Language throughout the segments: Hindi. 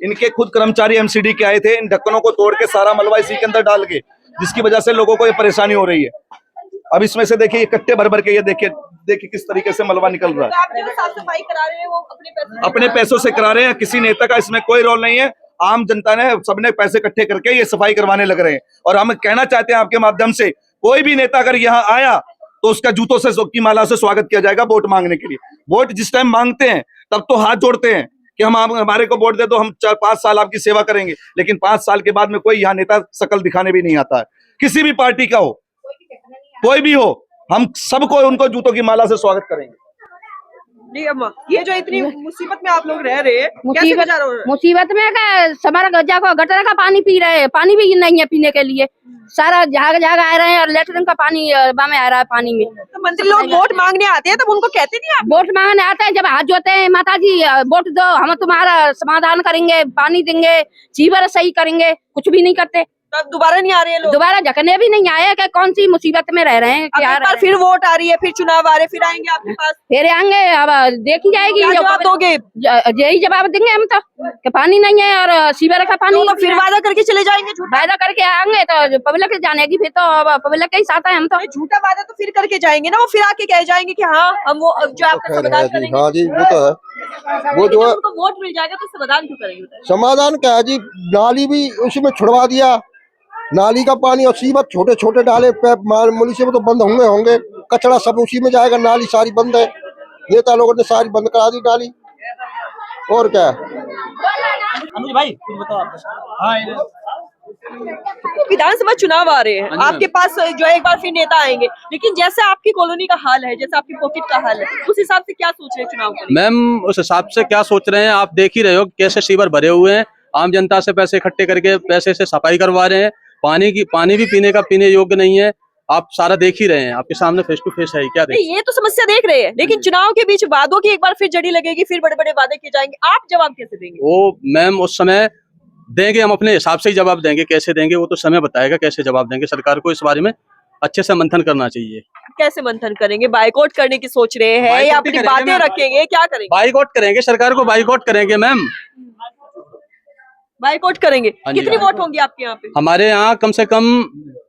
इनके खुद कर्मचारी एमसीडी के आए थे, इन ढक्कनों को तोड़ के सारा मलबा इसी के अंदर डाल के, जिसकी वजह से लोगों को ये परेशानी हो रही है। अब इसमें से देखिए कट्टे भर भर के ये देखिए किस तरीके से मलबा निकल रहा है। आप जो साफ सफाई करा रहे हैं वो अपने पैसों से करा रहे हैं, किसी नेता का इसमें कोई रोल नहीं है। आम जनता ने सबने पैसे इकट्ठे करके ये सफाई करवाने लग रहे हैं। और हम कहना चाहते हैं आपके माध्यम से, कोई भी नेता अगर यहाँ आया तो उसका जूतों से की माला से स्वागत किया जाएगा वोट मांगने के लिए। वोट जिस टाइम मांगते हैं तब तो हाथ जोड़ते हैं कि हम हमारे को वोट दे दो, हम 4-5 साल आपकी सेवा करेंगे, लेकिन 5 साल के बाद में कोई यहाँ नेता शकल दिखाने भी नहीं आता है। किसी भी पार्टी का हो, कोई भी हो, हम सबको उनको जूतों की माला से स्वागत करेंगे। जी अम्मा, ये जो इतनी मुसीबत में आप लोग रह रहे हैं, कैसे गुजारा हो रहा है? मुसीबत में हमारा गटर का पानी पी रहे हैं, पानी भी नहीं है पीने के लिए। सारा झाग आ रहे हैं और लेटरिन का पानी में आ रहा है पानी में। तो मंत्री लोग वोट मांगने आते हैं तब उनको कहते नहीं आप? वोट मांगने आते हैं, जब हाथ जोते हैं, माता जी वोट दो, हम तुम्हारा समाधान करेंगे, पानी देंगे, सीवर सही करेंगे, कुछ भी नहीं करते। तब दोबारा नहीं आ रहे हैं लोग? दोबारा झकने भी नहीं आए कि कौन सी मुसीबत में रह रहे हैं, क्या अब फिर वोट आ रही है, फिर चुनाव आ रहे, फिर आएंगे आपके पास, फिर आएंगे। अब देखी जाएगी, क्या जवाब दोगे? यही जवाब देंगे हम तो कि पानी नहीं है और सीवर का पानी। तो फिर वादा करके चले जाएंगे? वादा करके आएंगे तो पब्लिक जानेगी, फिर तो पब्लिक के ही साथ है हम तो। झूठा वादा तो फिर करके जाएंगे ना, वो फिर आके कह जाएंगे कि हाँ हम वो जो आपका समाधान करेंगे। हाँ जी, वो तो है। वो जो उनको वोट मिल जाएगा तो समाधान क्यों करेंगे? समाधान क्या है जी, नाली भी उसी में छुड़वा दिया, नाली का पानी और सीवर छोटे छोटे डाले मामूली से, वो तो बंद होंगे, कचरा सब उसी में जाएगा, नाली सारी बंद है। नेता लोगों ने सारी बंद करा दी नाली, और क्या है। अनुज भाई कुछ बताओ आप। विधानसभा चुनाव आ रहे हैं, आपके पास जो है एक बार फिर नेता आएंगे, लेकिन जैसे आपकी कॉलोनी का हाल है, जैसे आपकी पॉकेट का हाल है, उस हिसाब से क्या सोच रहे हैं चुनाव को? मैम उस हिसाब से क्या सोच रहे हैं, आप देख ही रहे हो कैसे सीवर भरे हुए हैं। आम जनता से पैसे इकट्ठे करके पैसे से सफाई करवा रहे हैं। पानी भी पीने योग्य नहीं है। आप सारा देख ही रहे हैं, आपके सामने फेस टू फेस है। क्या ये तो समस्या देख रहे हैं, लेकिन चुनाव के बीच वादों की एक बार फिर जड़ी लगेगी, फिर बड़े बड़े वादे किए जाएंगे, आप जवाब कैसे देंगे? वो मैम उस समय देंगे, हम अपने हिसाब से ही जवाब देंगे। कैसे देंगे वो तो समय बताएगा, कैसे जवाब देंगे। सरकार को इस बारे में अच्छे से मंथन करना चाहिए। कैसे मंथन करेंगे? बाइकआउट करने की सोच रहे हैं या अपनी बातें रखेंगे, क्या करेंगे? बाइकआउट करेंगे, सरकार को बाइकआउट करेंगे मैम। बाइकआउट करेंगे। कितनी वोट होंगी आपके यहाँ पे? हमारे यहाँ कम से कम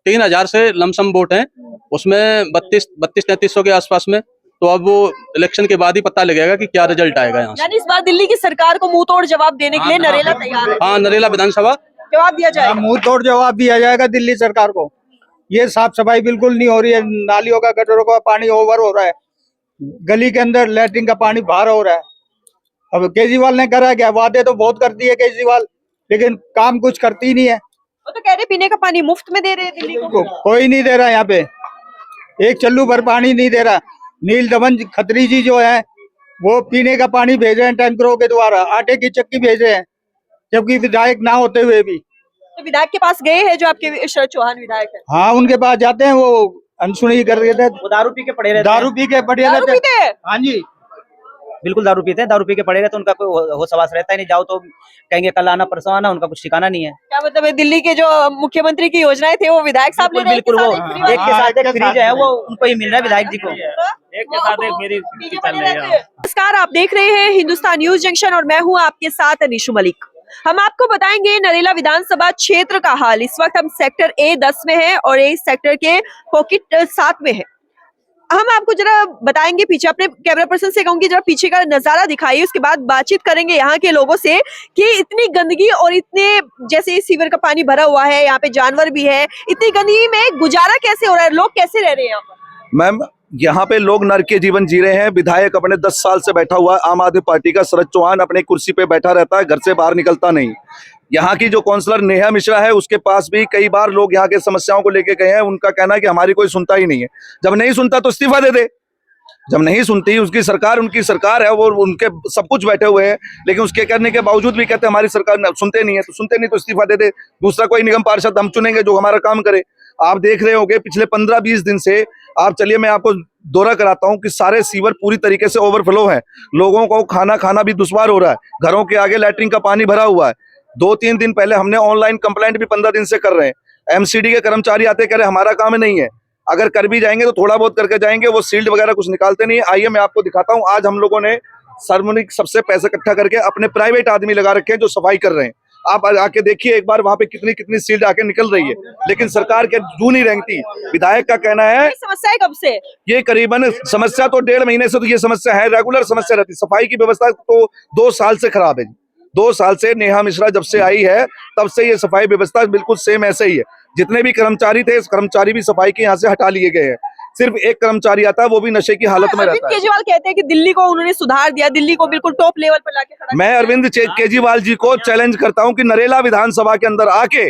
3000 से लमसम वोट हैं, उसमें 32-3300 के आसपास में। तो अब वो इलेक्शन के बाद ही पता लगेगा कि क्या रिजल्ट आएगा यहाँ से। यानी इस बार दिल्ली की सरकार को मुंह तोड़ जवाब देने के लिए नरेला तैयार है? हाँ, नरेला विधानसभा जवाब दिया जाएगा, मुंह तोड़ जवाब दिया जाएगा दिल्ली सरकार को। ये साफ सफाई बिल्कुल नहीं हो रही है, नालियों का गटरों का पानी ओवर हो रहा है, गली के अंदर लैट्रिन का पानी बाहर हो रहा है। अब केजरीवाल ने करा क्या? वादे तो बहुत करती है केजरीवाल, लेकिन काम कुछ करती नहीं है। वो तो कह रहे पीने का पानी मुफ्त में दे रहे हैं दिल्ली को। कोई नहीं दे रहा यहाँ पे, एक चल्लू भर पानी नहीं दे रहा। नील दमन खत्री जी जो है वो पीने का पानी भेज रहे हैं टैंकरों के द्वारा, आटे की चक्की भेज रहे हैं, जबकि विधायक ना होते हुए भी। तो विधायक के पास गए हैं जो आपके शरद चौहान विधायक है? हाँ, उनके पास जाते हैं, वो अनसुनी कर रहे थे, दारू पी के पड़े रहते दारू पी के पड़े रहते हैं। हाँ जी, बिल्कुल दारू पीते हैं, दारू पी के पड़े रहते, उनका कोई होश हवास रहता ही नहीं। जाओ तो कहेंगे कल आना परसों आना, उनका कुछ ठिकाना नहीं है। क्या मतलब है, दिल्ली के जो मुख्यमंत्री की योजनाएं थे वो विधायक साहब ले रहे हैं? बिल्कुल, वो एक के साथ एक फ्री जो है वो उनको ही मिल रहा है, विधायक जी को एक के साथ एक फ्री चल रही है। नमस्कार, आप देख रहे हैं हिंदुस्तान न्यूज जंक्शन और मैं हूँ आपके साथ निशु मलिक। हम आपको बताएंगे नरेला विधानसभा क्षेत्र का हाल। इस वक्त हम सेक्टर A10 में हैं और इस सेक्टर के पॉकेट 7 में है। हम आपको जरा बताएंगे, पीछे अपने कैमरा पर्सन से कहूंगी जरा पीछे का नजारा दिखाइए, उसके बाद बातचीत करेंगे यहाँ के लोगों से कि इतनी गंदगी और इतने जैसे सीवर का पानी भरा हुआ है, यहाँ पे जानवर भी है, इतनी गंदगी में गुजारा कैसे हो रहा है, लोग कैसे रह रहे हैं यहाँ पर? मैम, यहाँ पे लोग नर्क के जीवन जी रहे हैं। विधायक अपने 10 साल से बैठा हुआ है, आम आदमी पार्टी का शरद चौहान अपने कुर्सी पे बैठा रहता है, घर से बाहर निकलता नहीं। यहाँ की जो काउंसलर नेहा मिश्रा है, उसके पास भी कई बार लोग यहाँ के समस्याओं को लेके गए हैं। उनका कहना है कि हमारी कोई सुनता ही नहीं है। जब नहीं सुनता तो इस्तीफा दे दे। जब नहीं सुनती उसकी सरकार, उनकी सरकार है, वो उनके सब कुछ बैठे हुए हैं, लेकिन उसके करने के बावजूद भी कहते हैं हमारी सरकार सुनते नहीं है। तो सुनते नहीं तो इस्तीफा दे दे, दूसरा कोई निगम पार्षद हम चुनेंगे जो हमारा काम करे। आप देख रहे होंगे पिछले 15-20 दिन से, आप चलिए मैं आपको दौरा कराता हूं कि सारे सीवर पूरी तरीके से ओवरफ्लो है। लोगों को खाना भी दुश्वार हो रहा है, घरों के आगे लैट्रिन का पानी भरा हुआ है। 2-3 दिन पहले हमने ऑनलाइन कंप्लेंट भी 15 दिन से कर रहे हैं। एमसीडी के कर्मचारी आते कह रहे हमारा काम नहीं है, अगर कर भी जाएंगे तो थोड़ा बहुत करके जाएंगे, वो सील्ड वगैरह कुछ निकालते नहीं है। आइए मैं आपको दिखाता हूँ। आज हम लोगों ने सार्वजनिक सबसे पैसे इकट्ठा करके अपने प्राइवेट आदमी लगा रखे हैं जो सफाई कर रहे हैं। आप आके देखिए एक बार वहां पे कितनी कितनी सील्ड आके निकल रही है, लेकिन सरकार के जू नहीं रेंगती। विधायक का कहना है ये समस्या है कब से? ये करीबन समस्या तो 1.5 महीने से तो ये समस्या है, रेगुलर समस्या रहती है। सफाई की व्यवस्था तो 2 साल से खराब है। 2 साल से नेहा मिश्रा जब से आई है तब से ये सफाई व्यवस्था बिल्कुल सेम ऐसे ही है। जितने भी कर्मचारी थे, कर्मचारी भी सफाई के यहाँ से हटा लिए गए हैं। सिर्फ एक कर्मचारी आता है, वो भी नशे की हालत में अरविंद रहता है। केजरीवाल कहते हैं कि दिल्ली को उन्होंने सुधार दिया, दिल्ली को बिल्कुल टॉप लेवल पर लाके खड़ा मैं अरविंद केजरीवाल जी को चैलेंज करता हूं कि नरेला विधानसभा के अंदर आके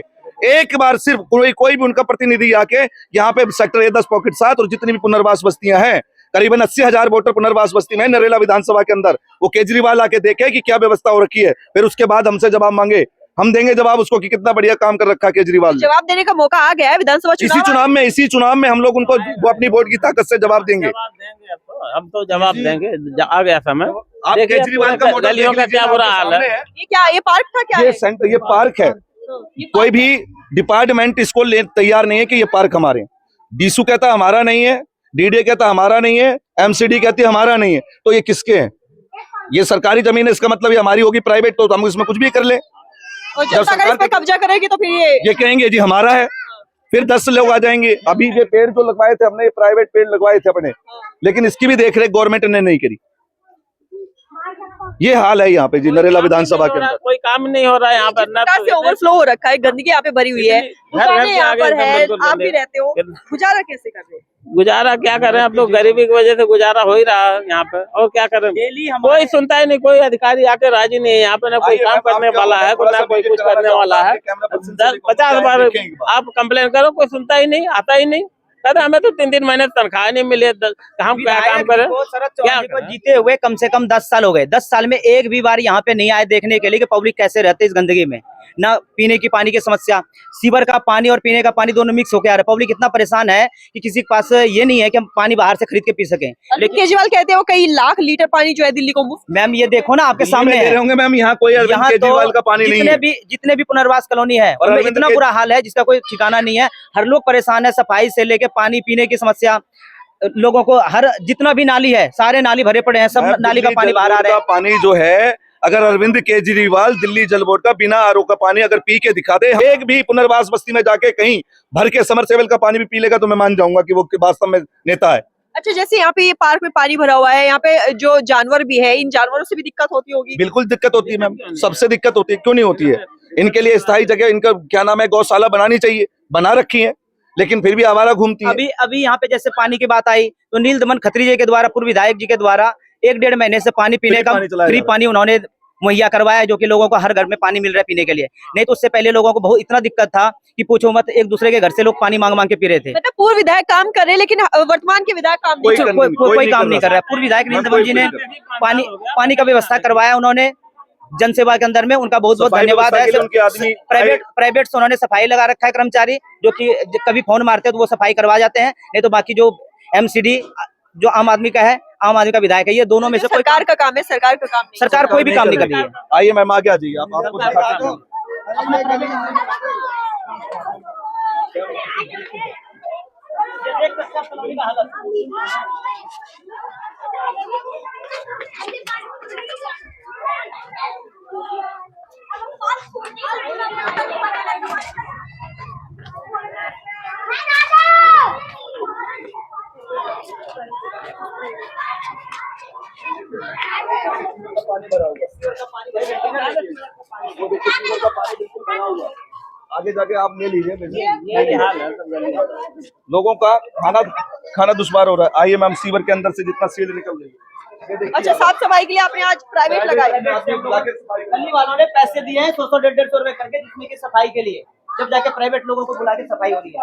एक बार सिर्फ कोई भी उनका प्रतिनिधि आके यहाँ पे सेक्टर A10 पॉकेट 7 और जितनी भी पुनर्वास बस्तियां हैं, करीबन 80,000 वोटर पुनर्वास बस्ती में नरेला विधानसभा के अंदर, वो केजरीवाल आके देखे कि क्या व्यवस्था हो रखी है, फिर उसके बाद हमसे जवाब मांगे। हम देंगे जवाब उसको कि कितना बढ़िया काम कर रखा है केजरीवाल ने। जवाब देने का मौका आ गया है विधानसभा इसी चुनाव में हम लोग उनको वो अपनी वोट की ताकत से जवाब देंगे। हम तो जवाब देंगे, आ गया समय। आप केजरीवाल का मॉडल गलियों का क्या बुरा हाल है। ये क्या, ये पार्क था क्या? ये पार्क है। कोई भी डिपार्टमेंट इसको तैयार नहीं है कि ये पार्क हमारे। डीसू कहता हमारा नहीं है, डीडीए कहता हमारा नहीं है, एमसीडी कहती हमारा नहीं है, तो ये किसके हैं? ये सरकारी जमीन है, इसका मतलब ये हमारी होगी। प्राइवेट तो हम इसमें कुछ भी कर ले। और जनता अगर इस पे कब्जा करेगी तो फिर ये कहेंगे जी हमारा है, फिर 10 लोग आ जाएंगे। अभी ये पेड़ जो लगवाए थे हमने, ये प्राइवेट पेड़ लगवाए थे अपने, लेकिन इसकी भी देखरेख गवर्नमेंट ने नहीं करी। ये हाल है यहाँ पे जी नरेला विधानसभा के अंदर। कोई काम नहीं हो रहा है यहाँ पर। से ओवरफ्लो हो रखा है, गंदगी यहाँ पे भरी हुई है, दुकानें यहाँ पर है, आप भी रहते हो, गुजारा कैसे कर रहे हैं? गुजारा क्या करें, अब लोग गरीबी की वजह से गुजारा हो ही रहा है यहाँ पे, और क्या करें। कोई सुनता ही नहीं, कोई अधिकारी आके राजी नहीं है यहाँ पे, ना कोई काम करने वाला है, ना कोई कुछ करने वाला है। 50 बार आप कंप्लेन करो, कोई सुनता ही नहीं, आता ही नहीं। कहते हमें तो 3 महीने तनख्वाह नहीं मिले, हम क्या काम करें। क्या जीते हुए कम से कम 10 साल हो गए। 10 साल में एक भी बार यहाँ पे नहीं आए देखने के लिए कि पब्लिक कैसे रहते इस गंदगी में। ना पीने की पानी की समस्या, सीवर का पानी और पीने का पानी दोनों मिक्स होकर आ रहा है। पब्लिक इतना परेशान है कि किसी के पास ये नहीं है कि हम पानी बाहर से खरीद के पी सकें। लेकिन केजरीवाल कहते हो कई लाख लीटर पानी जो है दिल्ली को मुफ्त। मैम ये देखो ना, आपके सामने है। मैम यहाँ कोई केजरीवाल का पानी नहीं है। जितने भी पुनर्वास कॉलोनी है उनमें इतना बुरा हाल है जिसका कोई ठिकाना नहीं है। हर लोग परेशान है, सफाई से लेके पानी पीने की समस्या। लोगों को हर जितना भी नाली है, सारे नाली भरे पड़े हैं, सब नाली का पानी बाहर आ रहा है। पानी जो है, अगर अरविंद केजरीवाल दिल्ली जल बोर्ड का बिना आरओ का पानी अगर पी के दिखा दे, एक भी पुनर्वास बस्ती में जाके कहीं भर के समरसेबल का पानी भी पी लेगा, तो मैं मान जाऊंगा कि वो वास्तव में नेता है। अच्छा, जैसे यहाँ पे ये पार्क में पानी भरा हुआ है, यहाँ पे जो जानवर भी है, इन जानवरों से भी दिक्कत होती होगी? बिल्कुल दिक्कत होती है मैम, सबसे दिक्कत होती है। क्यों नहीं होती है? इनके लिए स्थायी जगह, इनका क्या नाम है, गौशाला बनानी चाहिए, बना रखी है, लेकिन फिर भी आवारा घूमती है। अभी यहाँ पे जैसे पानी की बात आई तो नील दमन खत्री जी के द्वारा, पूर्व विधायक जी के द्वारा 1-1.5 महीने से पानी पीने का फ्री पानी उन्होंने मुहैया करवाया, जो कि लोगों को हर घर में पानी मिल रहा है पीने के लिए। नहीं तो उससे पहले लोगों को बहुत इतना दिक्कत था कि पूछो मत, एक दूसरे के घर से लोग पानी मांग मांग के पी रहे थे। मतलब पूर्व विधायक काम कर रहे हैं, लेकिन वर्तमान के विधायक काम कोई काम नहीं कर रहा है। पूर्व विधायक नील दमन जी ने पानी का व्यवस्था करवाया, उन्होंने जनसेवा के अंदर में, उनका बहुत बहुत धन्यवाद है। प्राइवेट से उन्होंने सफाई लगा रखा है कर्मचारी, जो कि कभी फोन मारते हैं तो वो सफाई करवा जाते हैं। नहीं तो बाकी जो एमसीडी जो आम आदमी का है, आम आदमी का विधायक है, ये दोनों में से सरकार का काम है, सरकार का काम नहीं। सरकार कोई भी काम नहीं कर रही है। आइए मैम आगे आ जाइए, आपको दिखाता हूं। आगे जाके आप ले लीजिए। लोगों का खाना दुश्वार हो रहा है। आइए मैम, सीवर के अंदर से जितना सील निकल रही है। अच्छा, साफ सफाई के लिए आपने आज प्राइवेट लगाई? दिल्ली वालों ने पैसे दिए हैं 100-150 रुपए करके, जिसमें की सफाई के लिए, जब जाके प्राइवेट लोगों को बुला के सफाई हो रही है।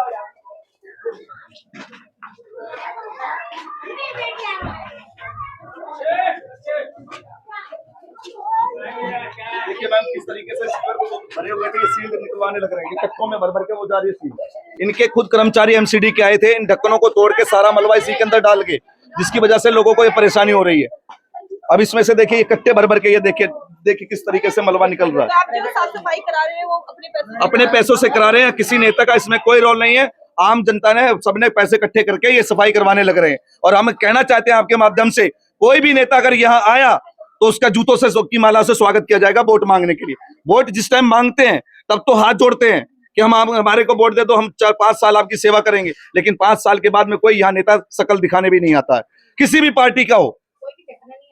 देखिए मैम किस तरीके से सीवर को भरे हुए थे, ये सील निकलवाने लग रहे हैं। ये कट्टों में भर भर के वो जा रही है सील। इनके खुद कर्मचारी एमसीडी के आए थे, इन ढक्कनों को तोड़ के सारा मलबा इसी के अंदर डाल के, जिसकी वजह से लोगों को ये परेशानी हो रही है। अब इसमें से देखिए ये कट्टे भर भर के, ये देखिए किस तरीके से मलबा निकल रहा है। तो आप जो साफ सफाई करा रहे हैं वो अपने पैसों से करा रहे हैं, किसी नेता का इसमें कोई रोल नहीं है। आम जनता ने, सबने पैसे इकट्ठे करके ये सफाई करवाने लग रहे हैं। और हम कहना चाहते हैं आपके माध्यम से, कोई भी नेता अगर यहाँ आया तो उसका जूतों से की माला से स्वागत किया जाएगा वोट मांगने के लिए। वोट जिस टाइम मांगते हैं तब तो हाथ जोड़ते हैं कि हम हमारे को वोट दे दो, हम 4-5 साल आपकी सेवा करेंगे, लेकिन 5 साल के बाद में कोई यहाँ नेता शकल दिखाने भी नहीं आता है, किसी भी पार्टी का हो,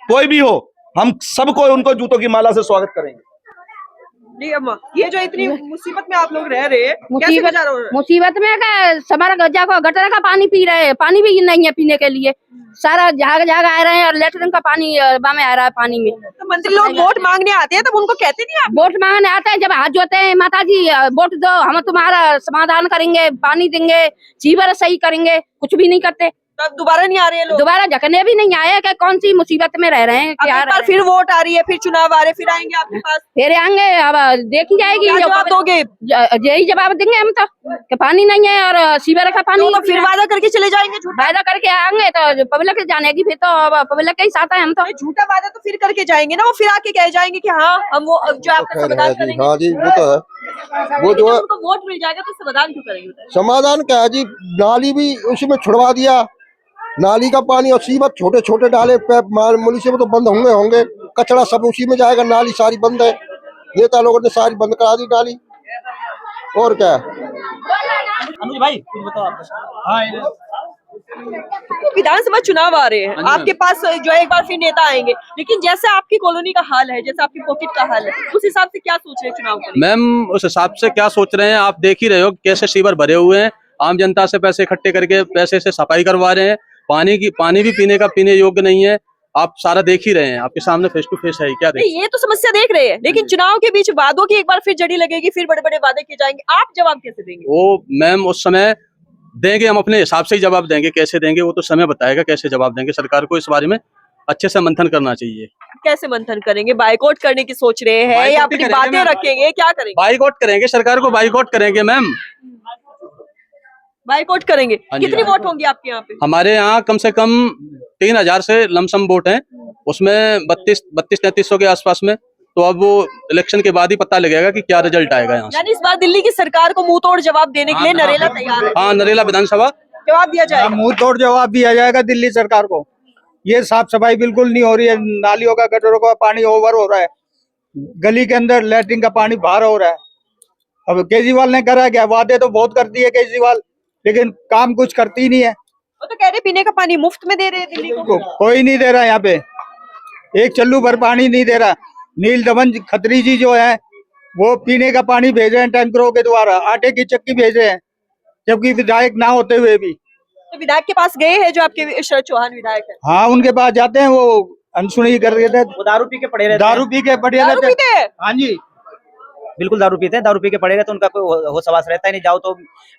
कोई भी हो, हम सबको उनको जूतों की माला से स्वागत करेंगे। नहीं अम्मा, ये जो इतनी मुसीबत में आप लोग रह रहे हैं, कैसे गुजारा हो रहा है? मुसीबत में हमारा गजा को गटर का पानी पी रहे हैं, पानी भी नहीं है पीने के लिए। सारा जगह आ रहे हैं और लेटरिन का पानी में आ रहा है पानी में। तो मंत्री लोग वोट मांगने आते हैं तब उनको कहते नहीं आप? वोट मांगने आते हैं, जब हाथ जोड़ते हैं, माता जी वोट दो, हम तुम्हारा समाधान करेंगे, पानी देंगे, सीवर सही करेंगे, कुछ भी नहीं करते। तब दोबारा नहीं आ रहे हैं लोग? दोबारा झकने भी नहीं आए कि कौन सी मुसीबत में रह रहे हैं, अब क्या एक बार फिर वोट आ रही है, फिर चुनाव आ रहे, फिर आएंगे आपके पास, फिर आएंगे, अब देखी जाएगी। क्या जवाब दोगे? यही जवाब देंगे हम तो कि पानी नहीं है और सीवर का पानी। तो फिर वादा करके चले जाएंगे? झूठा वादा करके आएंगे तो पब्लिक जानेगी, फिर तो पब्लिक के ही साथ है हम तो। झूठा वादा तो फिर करके जाएंगे ना, वो फिर आके कह जाएंगे कि हाँ हम वो जो आपका समाधान करेंगे। हाँ जी, वो तो है। वो जो है उनको वोट मिल जाएगा तो समाधान क्यों करेंगे? समाधान क्या है जी, नाली भी उसी में छुड़वा दिया, नाली का पानी और सीवर छोटे छोटे डाले मामूली से वो तो बंद होंगे, कचरा सब उसी में जाएगा, नाली सारी बंद है, नेता लोगों ने सारी बंद करा दी नाली। और क्या अनुज भाई कुछ बताओ आप। विधानसभा चुनाव आ रहे हैं, आपके पास जो है एक बार फिर नेता आएंगे, लेकिन जैसे आपकी कॉलोनी का हाल है, जैसे आपकी पॉकेट का हाल है, उस हिसाब से क्या सोच रहे हैं चुनाव के लिए? मैम उस हिसाब से क्या सोच रहे हैं आप देख ही रहे हो कैसे सीवर भरे हुए हैं, आम जनता से पैसे इकट्ठे करके पैसे से सफाई करवा रहे हैं, पानी भी पीने योग्य नहीं है, आप सारा देख ही रहे हैं, आपके सामने फेस टू फेस है, क्या देख? ये तो समस्या देख रहे हैं, लेकिन चुनाव के बीच वादों की एक बार फिर जड़ी लगेगी, फिर बड़े बड़े वादे किए जाएंगे, आप जवाब कैसे देंगे? वो मैम उस समय देंगे, हम अपने हिसाब से ही जवाब देंगे, कैसे देंगे वो तो समय बताएगा, कैसे जवाब देंगे। सरकार को इस बारे में अच्छे से मंथन करना चाहिए। कैसे मंथन करेंगे? बाइकआउट करने की सोच रहे हैं या अपनी बातें रखेंगे, क्या करेंगे? बाइकआउट करेंगे, सरकार को बाइकआउट करेंगे मैम। बाइकआउट करेंगे। हाँ जी, कितनी वोट होंगी आपके यहाँ पे? हमारे यहाँ कम से कम 3000 से लमसम वोट हैं, उसमें 32-3300 के आसपास में, तो अब वो इलेक्शन के बाद ही पता लगेगा कि क्या रिजल्ट आएगा यहाँ से। यानी इस बार दिल्ली की सरकार को मुंह तोड़ जवाब देने के लिए नरेला तैयार है? हाँ, नरेला विधानसभा जवाब दिया जाएगा, मुंह तोड़ जवाब दिया जाएगा दिल्ली सरकार को। ये साफ सफाई बिल्कुल नहीं हो रही है, नालियों का गटरों का पानी ओवर हो रहा है, गली के अंदर लैट्रिन का पानी बाहर हो रहा है। अब केजरीवाल ने करा क्या, वादे तो बहुत करती है केजरीवाल, लेकिन काम कुछ करती नहीं है। वो तो कह रहे पीने का पानी मुफ्त में दे रहे हैं दिल्ली को। कोई नहीं दे रहा यहाँ पे, एक चल्लू भर पानी नहीं दे रहा। नील दमन खत्री जी जो है वो पीने का पानी भेज रहे हैं टैंकरों के द्वारा, आटे की चक्की भेज रहे हैं, जबकि विधायक ना होते हुए भी। तो विधायक के पास गए हैं जो आपके शरद चौहान विधायक है? हाँ, उनके पास जाते हैं, वो अनसुनी कर रहे थे, वो दारू पी के पड़े रहते हैं। दारू पी के पड़े दारू रहते पीते हैं? हाँ जी, बिल्कुल दारू पीते हैं, दारू पी के पड़े रहते हैं, उनका कोई होश हवास रहता ही नहीं। जाओ तो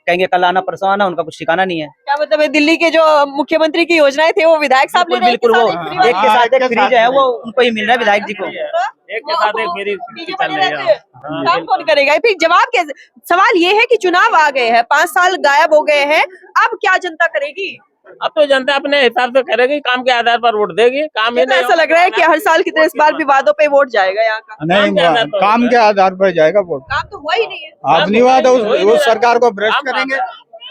कहेंगे कल आना परसों आना, उनका कुछ ठिकाना नहीं है। क्या मतलब है, दिल्ली के जो मुख्यमंत्री की योजनाएं थे वो विधायक साहब ले रहे हैं? बिल्कुल वो एक एक के साथ एक फ्री जो है वो उनको ही मिल रहा है विधायक जी को। एक के साथ एक मेरी चल रही है। काम कौन करेगा? फिर जवाब कैसे? सवाल ये है कि चुनाव आ गए हैं, 5 साल गायब हो गए हैं, अब क्या जनता करेगी? अब तो जनता अपने हिसाब से करेगी, काम के आधार पर वोट देगी। काम ये तो ऐसा लग रहा है कि हर साल की तरह इस बार भी वादों पे वोट जाएगा यहाँ का। नहीं काम के आधार पर जाएगा वोट। काम तो हुआ ही नहीं है, आप नहीं हुआ तो उस सरकार को भ्रष्ट करेंगे।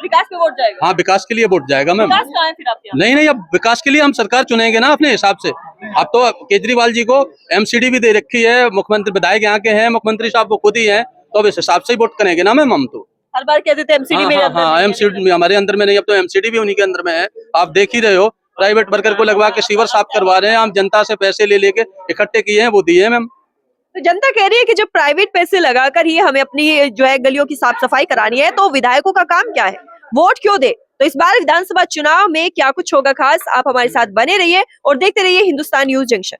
विकास पे वोट जाएगा। हाँ, विकास के लिए वोट जाएगा मैम। विकास कहाँ है फिर आपके यहाँ? नहीं, अब विकास के लिए हम सरकार चुनेंगे ना अपने हिसाब से। अब तो केजरीवाल जी को एमसीडी भी दे रखी है, मुख्यमंत्री विधायक यहाँ के हैं, मुख्यमंत्री साहब वो खुद ही है, तो अब इस हिसाब से ही वोट करेंगे ना मैम हम तो। हर बार कहते थे एमसीडी में। हाँ, एमसीडी हमारे अंदर में नहीं, अब तो एमसीडी भी उन्हीं के अंदर में है। आप देख ही रहे हो, प्राइवेट वर्कर को लगवा के सीवर साफ करवा रहे हैं, हम जनता से पैसे ले लेके इकट्ठे किए हैं, वो दिए हैं मैम। तो जनता कह रही है कि जब प्राइवेट पैसे लगाकर ही हमें अपनी जो है गलियों की साफ सफाई करानी है, तो विधायकों का काम क्या है, वोट क्यों दे? तो इस बार विधानसभा चुनाव में क्या कुछ होगा खास, आप हमारे साथ बने रहिए और देखते रहिए हिंदुस्तान न्यूज जंक्शन।